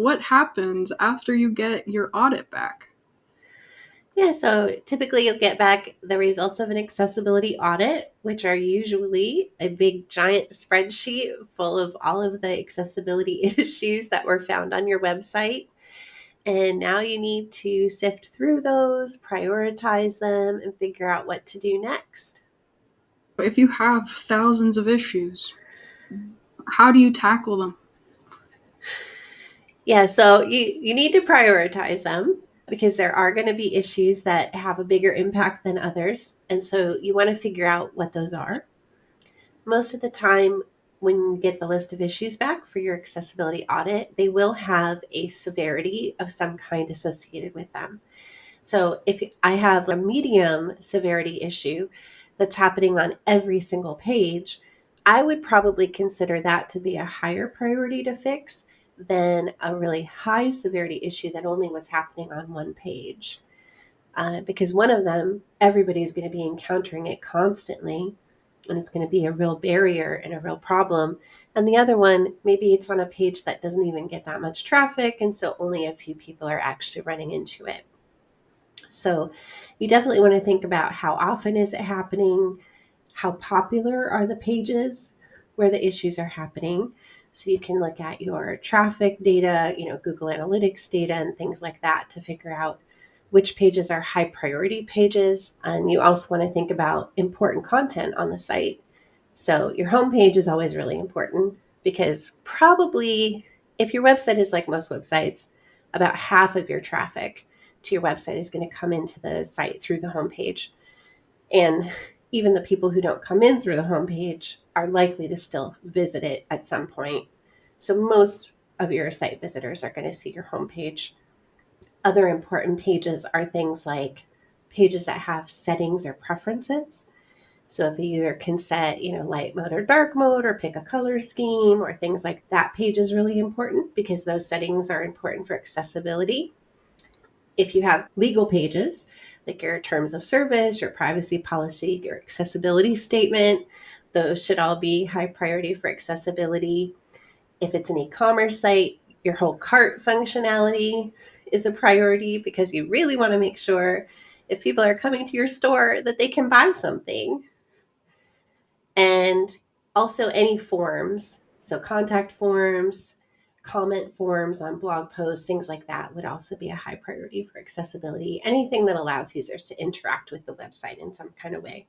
what happens after you get your audit back? Yeah, so typically you'll get back the results of an accessibility audit, which are usually a big giant spreadsheet full of all of the accessibility issues that were found on your website. And now you need to sift through those, prioritize them, and figure out what to do next. If you have thousands of issues, how do you tackle them? Yeah, so you need to prioritize them because there are going to be issues that have a bigger impact than others. And so you want to figure out what those are. Most of the time, when you get the list of issues back for your accessibility audit, they will have a severity of some kind associated with them. So if I have a medium severity issue that's happening on every single page, I would probably consider that to be a higher priority to fix than a really high severity issue that only was happening on one page. Because one of them, everybody's going to be encountering it constantly, and it's going to be a real barrier and a real problem. And the other one, maybe it's on a page that doesn't even get that much traffic, and so only a few people are actually running into it. So you definitely want to think about how often is it happening, how popular are the pages where the issues are happening. So you can look at your traffic data, Google Analytics data and things like that to figure out which pages are high priority pages. And you also want to think about important content on the site. So your homepage is always really important because probably if your website is like most websites, about half of your traffic to your website is going to come into the site through the homepage. And even the people who don't come in through the homepage are likely to still visit it at some point. So most of your site visitors are going to see your homepage. Other important pages are things like pages that have settings or preferences. So if a user can set, light mode or dark mode or pick a color scheme or things like that, page is really important because those settings are important for accessibility. If you have legal pages, like your terms of service, your privacy policy, your accessibility statement, those should all be high priority for accessibility. If it's an e-commerce site, your whole cart functionality is a priority because you really want to make sure if people are coming to your store that they can buy something. And also any forms, so contact forms, comment forms on blog posts, things like that would also be a high priority for accessibility. Anything that allows users to interact with the website in some kind of way.